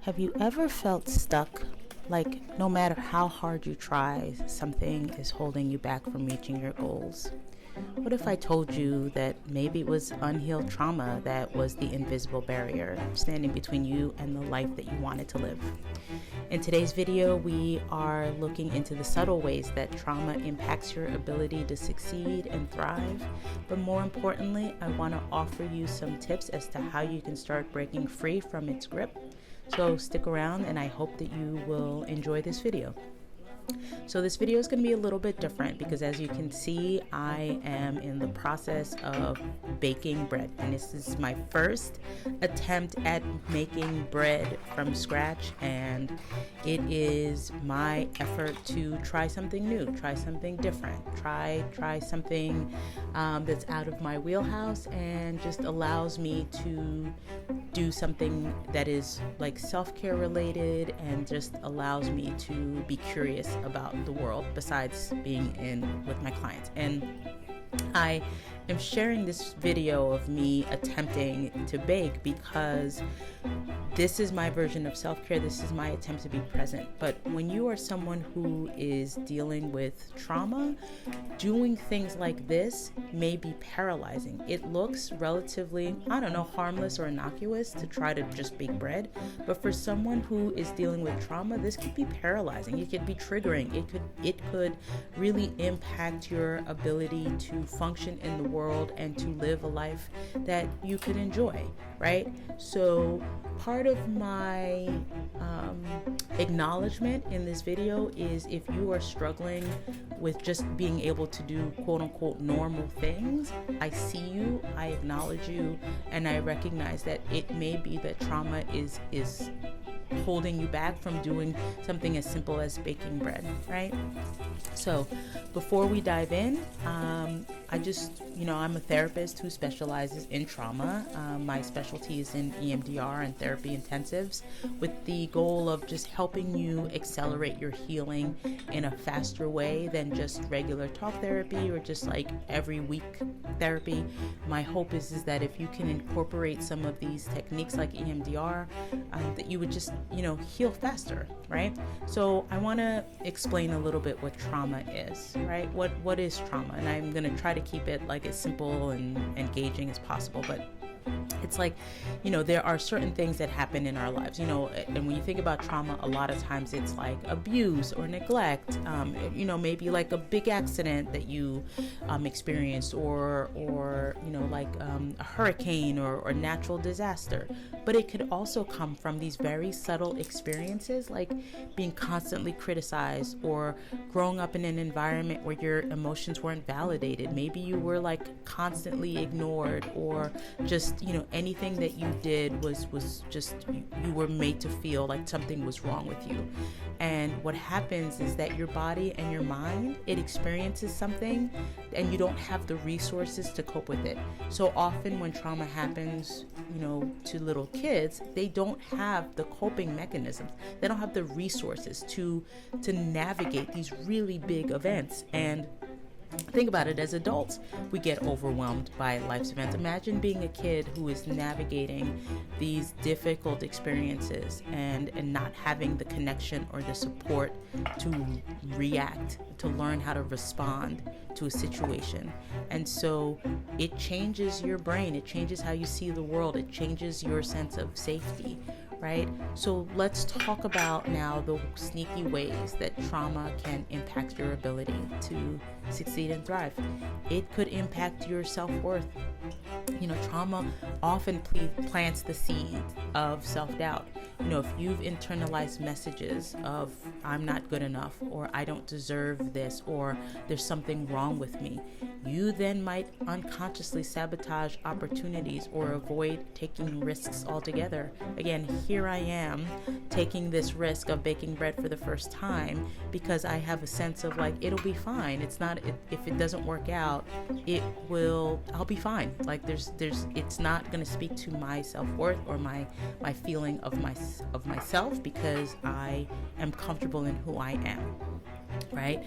Have you ever felt stuck? Like, no matter how hard you try, something is holding you back from reaching your goals? What if I told you that maybe it was unhealed trauma that was the invisible barrier standing between you and the life that you wanted to live? In today's video, we are looking into the subtle ways that trauma impacts your ability to succeed and thrive. But more importantly, I want to offer you some tips as to how you can start breaking free from its grip. So stick around and I hope that you will enjoy this video. So this video is going to be a little bit different because, as you can see, I am in the process of baking bread, and this is my first attempt at making bread from scratch, and it is my effort to try something new, try something different, try something that's out of my wheelhouse and just allows me to do something that is like self-care related and just allows me to be curious about the world besides being in with my clients. And I am sharing this video of me attempting to bake because this is my version of self-care. This is my attempt to be present. But when you are someone who is dealing with trauma, doing things like this may be paralyzing. It looks relatively, harmless or innocuous to try to just bake bread. But for someone who is dealing with trauma, this could be paralyzing. It could be triggering. It could really impact your ability to function in the world and to live a life that you could enjoy, right? So part of my acknowledgement in this video is if you are struggling with just being able to do quote unquote normal things, I see you, I acknowledge you, and I recognize that it may be that trauma is holding you back from doing something as simple as baking bread, right? So before we dive in, I'm a therapist who specializes in trauma. My specialty is in EMDR and therapy intensives, with the goal of just helping you accelerate your healing in a faster way than just regular talk therapy or just like every week therapy. My hope is that if you can incorporate some of these techniques like EMDR, that you would just, heal faster, right? So I want to explain a little bit what trauma is, right? What is trauma? And I'm going to try to keep it like as simple and engaging as possible, but it's like, there are certain things that happen in our lives, and when you think about trauma, a lot of times it's like abuse or neglect, maybe like a big accident that you experienced or a hurricane or natural disaster. But it could also come from these very subtle experiences, like being constantly criticized or growing up in an environment where your emotions weren't validated. Maybe you were like constantly ignored, or just, anything that you did was just, you were made to feel like something was wrong with you. And what happens is that your body and your mind, it experiences something and you don't have the resources to cope with it. So often when trauma happens, to little kids, they don't have the coping mechanisms. They don't have the resources to navigate these really big events. And think about it, as adults, we get overwhelmed by life's events. Imagine being a kid who is navigating these difficult experiences and not having the connection or the support to react, to learn how to respond to a situation. And so it changes your brain, it changes how you see the world, it changes your sense of safety, right? So let's talk about now the sneaky ways that trauma can impact your ability to succeed and thrive. It could impact your self-worth. Trauma often plants the seed of self-doubt. If you've internalized messages of I'm not good enough, or I don't deserve this, or there's something wrong with me, you then might unconsciously sabotage opportunities or avoid taking risks altogether. Again, here I am taking this risk of baking bread for the first time because I have a sense of like, it'll be fine. It's not, if it doesn't work out, I'll be fine. Like it's not going to speak to my self-worth or my feeling of myself, because I am comfortable in who I am, right?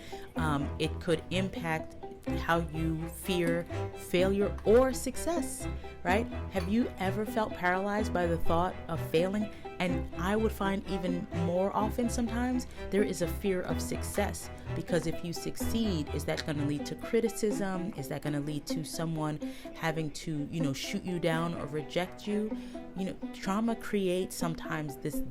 It could impact how you fear failure or success, right? Have you ever felt paralyzed by the thought of failing? And I would find even more often sometimes there is a fear of success, because if you succeed, is that going to lead to criticism? Is that going to lead to someone having to, shoot you down or reject you? Trauma creates sometimes this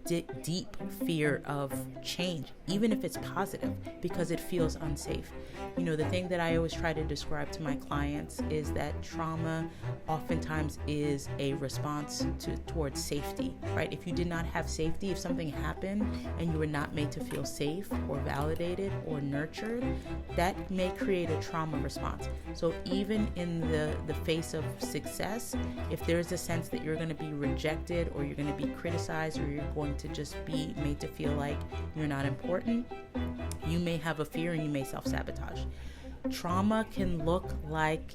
deep fear of change, even if it's positive, because it feels unsafe. The thing that I always try to describe to my clients is that trauma oftentimes is a response towards safety, right? If you did not have safety, if something happened and you were not made to feel safe or validated or nurtured, that may create a trauma response. So even in the face of success, if there's a sense that you're going to be rejected or you're going to be criticized or you're going to just be made to feel like you're not important, you may have a fear and you may self-sabotage. Trauma can look like,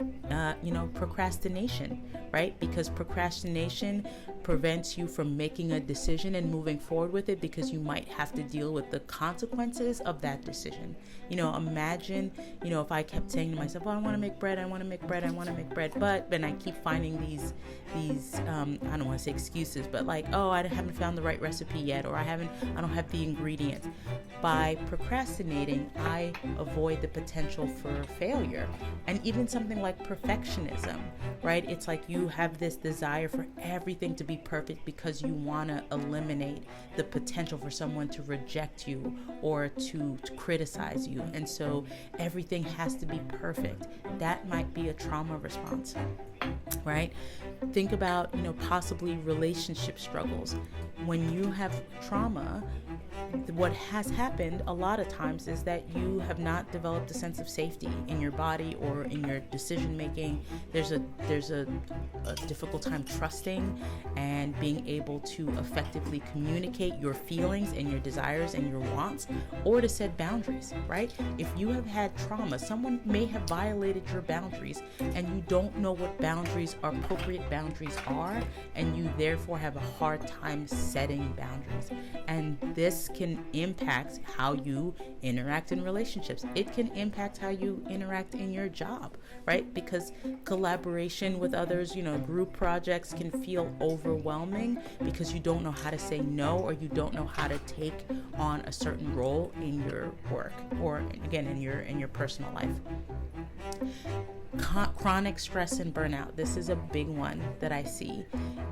procrastination, right? Because procrastination prevents you from making a decision and moving forward with it, because you might have to deal with the consequences of that decision. Imagine, if I kept saying to myself, I want to make bread, but then I keep finding these I don't want to say excuses, but like, I haven't found the right recipe yet, or I don't have the ingredients. By procrastinating, I avoid the potential for failure. And even something like perfectionism, right? It's like you have this desire for everything to be perfect because you want to eliminate the potential for someone to reject you or to criticize you. And so everything has to be perfect. That might be a trauma response, right? Think about, possibly relationship struggles. When you have trauma, what has happened a lot of times is that you have not developed a sense of safety in your body or in your decision making. There's a difficult time trusting and being able to effectively communicate your feelings and your desires and your wants, or to set boundaries, right? If you have had trauma, someone may have violated your boundaries and you don't know what boundaries or appropriate boundaries are, and you therefore have a hard time setting boundaries. And this can impact how you interact in relationships. It can impact how you interact in your job, right? Because collaboration with others, group projects can feel overwhelming because you don't know how to say no, or you don't know how to take on a certain role in your work, or again in your personal life. Chronic stress and burnout. This is a big one that I see.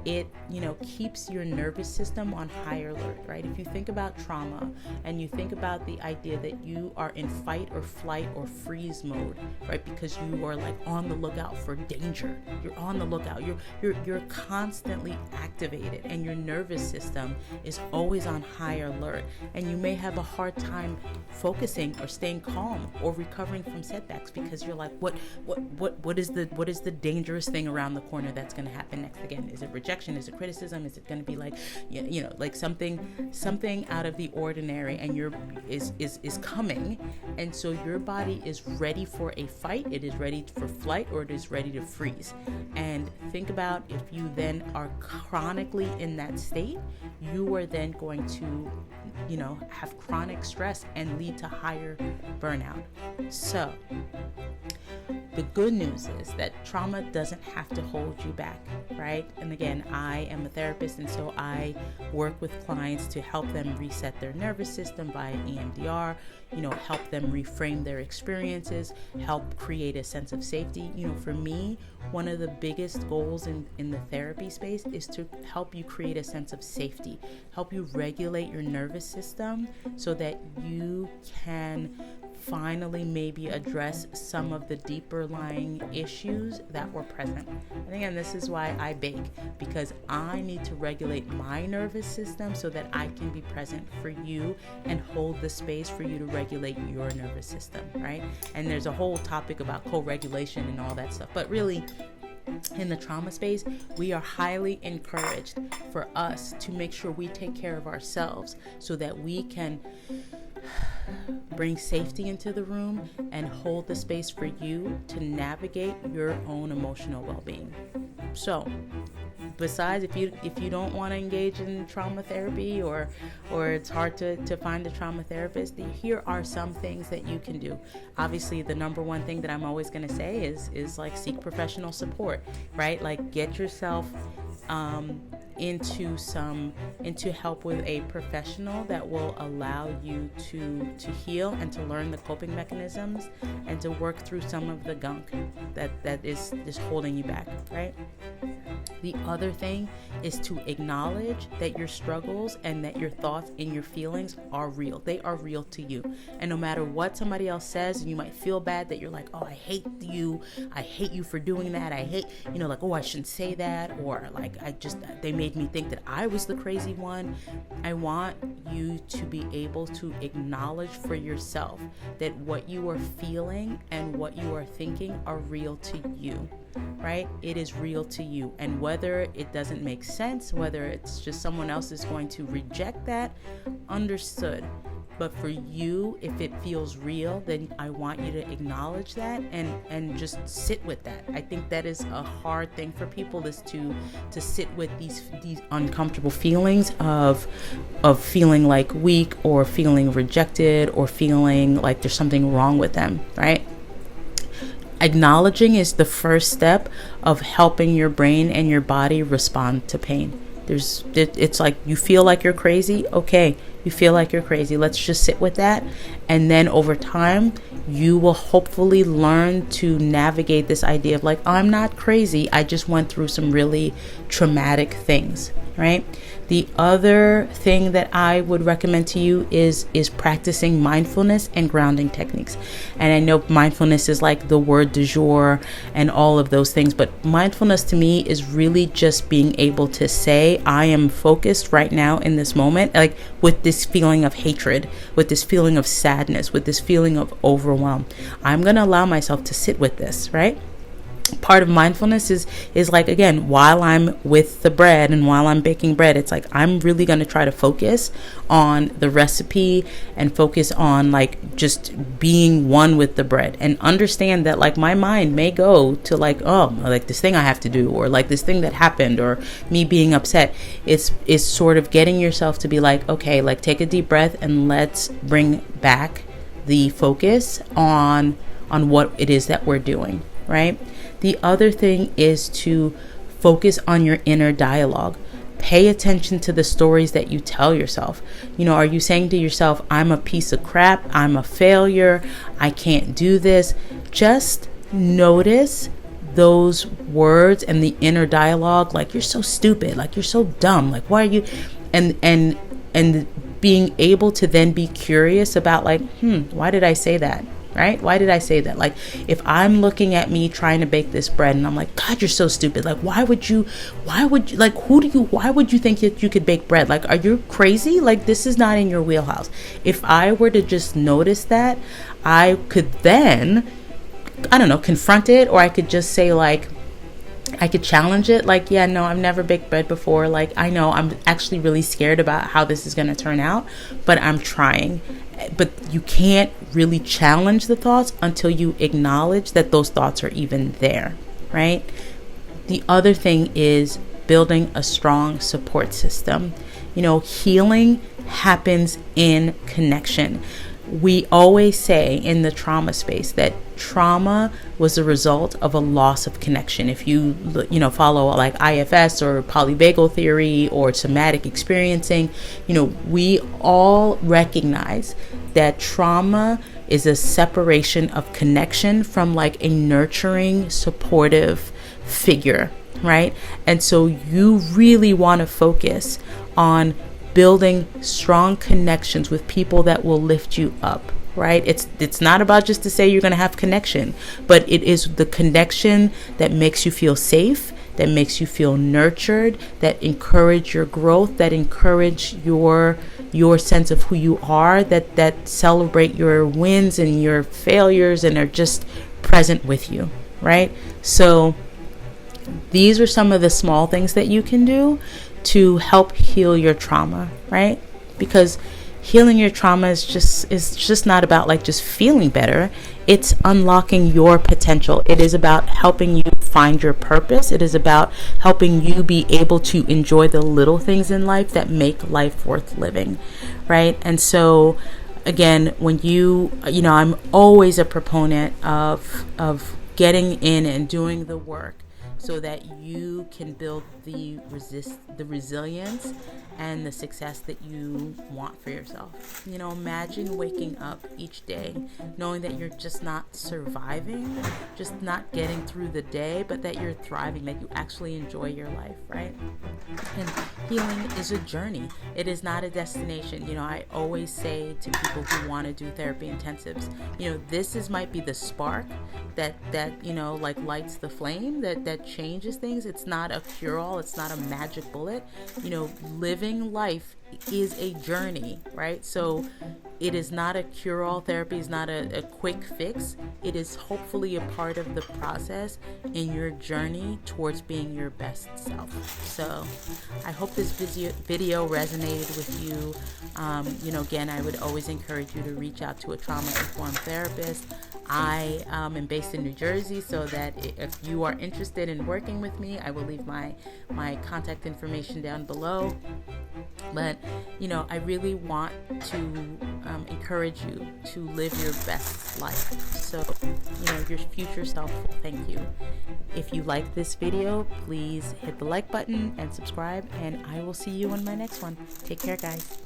It, keeps your nervous system on high alert, right? If you think about trauma and you think about the idea that you are in fight or flight or freeze mode, right? Because you are like on the lookout for danger. You're on the lookout. You're constantly activated, and your nervous system is always on high alert. And you may have a hard time focusing or staying calm or recovering from setbacks, because you're like, what is the dangerous thing around the corner that's going to happen next? Again, is it rejection? Is it criticism? Is it going to be like, like something out of the ordinary, and is coming, and so your body is ready for a fight. It is ready for flight, or it is ready to freeze. And think about, if you then are chronically in that state, you are then going to have chronic stress and lead to higher burnout. So the good news is that trauma doesn't have to hold you back, right? And again, I am a therapist, and so I work with clients to help them reset their nervous system via EMDR, help them reframe their experiences, help create a sense of safety. For me, one of the biggest goals in the therapy space is to help you create a sense of safety, help you regulate your nervous system so that you can finally maybe address some of the deeper lying issues that were present. And again, this is why I bake, because I need to regulate my nervous system so that I can be present for you and hold the space for you to regulate your nervous system, right? And there's a whole topic about co-regulation and all that stuff, but really, in the trauma space, we are highly encouraged for us to make sure we take care of ourselves so that we can bring safety into the room and hold the space for you to navigate your own emotional well-being. So besides, if you don't want to engage in trauma therapy, or it's hard to find a trauma therapist, here are some things that you can do. Obviously, the number one thing that I'm always going to say is like seek professional support, right? Like get yourself into help with a professional that will allow you to heal and to learn the coping mechanisms and to work through some of the gunk that is holding you back, right? The other thing is to acknowledge that your struggles and that your thoughts and your feelings are real. They are real to you. And no matter what somebody else says, and you might feel bad that you're like, oh, I hate you for doing that. I hate, like, oh, I shouldn't say that. Or like, they made me think that I was the crazy one. I want you to be able to acknowledge for yourself that what you are feeling and what you are thinking are real to you. Right? It is real to you. And whether it doesn't make sense, whether it's just someone else is going to reject that, understood. But for you, if it feels real, then I want you to acknowledge that and just sit with that. I think that is a hard thing for people, is to sit with these uncomfortable feelings of feeling like weak, or feeling rejected, or feeling like there's something wrong with them, right? Acknowledging is the first step of helping your brain and your body respond to pain. It's like, you feel like you're crazy. Okay, you feel like you're crazy. Let's just sit with that. And then over time, you will hopefully learn to navigate this idea of like, I'm not crazy. I just went through some really traumatic things, right? The other thing that I would recommend to you is practicing mindfulness and grounding techniques. And I know mindfulness is like the word du jour and all of those things, but mindfulness to me is really just being able to say, I am focused right now in this moment, like with this feeling of hatred, with this feeling of sadness, with this feeling of overwhelm. I'm going to allow myself to sit with this, right? Part of mindfulness is like, again, while I'm with the bread and while I'm baking bread, it's like I'm really going to try to focus on the recipe and focus on like just being one with the bread, and understand that like my mind may go to like, oh, like this thing I have to do, or like this thing that happened, or me being upset. It's sort of getting yourself to be like, okay, like take a deep breath and let's bring back the focus on what it is that we're doing, right? The other thing is to focus on your inner dialogue. Pay attention to the stories that you tell yourself. Are you saying to yourself, I'm a piece of crap, I'm a failure, I can't do this? Just notice those words and the inner dialogue, like you're so stupid, like you're so dumb, like why are you, and being able to then be curious about like, why did I say that? Right? Why did I say that? Like, if I'm looking at me trying to bake this bread and I'm like, God, you're so stupid. Like, why would you, why would you think that you could bake bread? Like, are you crazy? Like, this is not in your wheelhouse. If I were to just notice that, I could then, I don't know, confront it, or I could just say like, I could challenge it. Like, yeah, no, I've never baked bread before. Like, I know I'm actually really scared about how this is going to turn out, but I'm trying. But you can't really challenge the thoughts until you acknowledge that those thoughts are even there, right? The other thing is building a strong support system. Healing happens in connection. We always say in the trauma space that trauma was a result of a loss of connection. If you follow like IFS or polyvagal theory or somatic experiencing, we all recognize that trauma is a separation of connection from like a nurturing, supportive figure, right? And so you really want to focus on building strong connections with people that will lift you up, right? It's not about just to say you're going to have connection, but it is the connection that makes you feel safe, that makes you feel nurtured, that encourage your growth, that encourage your sense of who you are, that celebrate your wins and your failures and are just present with you, right? So these are some of the small things that you can do to help heal your trauma, right? Because healing your trauma is just not about like just feeling better. It's unlocking your potential. It is about helping you find your purpose. It is about helping you be able to enjoy the little things in life that make life worth living, right? And so again, when I'm always a proponent of getting in and doing the work so that you can build the resilience and the success that you want for yourself. Imagine waking up each day knowing that you're just not surviving, just not getting through the day, but that you're thriving, that you actually enjoy your life, right? And healing is a journey. It is not a destination. I always say to people who want to do therapy intensives, this might be the spark that like lights the flame that changes things. It's not a cure-all. It's not a magic bullet. Living life is a journey, right? So it is not a cure-all. Therapy is not a quick fix. It is hopefully a part of the process in your journey towards being your best self. So I hope this video resonated with you. Again, I would always encourage you to reach out to a trauma-informed therapist. I am based in New Jersey, so that if you are interested in working with me, I will leave my contact information down below. But I really want to encourage you to live your best life. So your future self will thank you. If you like this video, please hit the like button and subscribe, and I will see you on my next one. Take care, guys.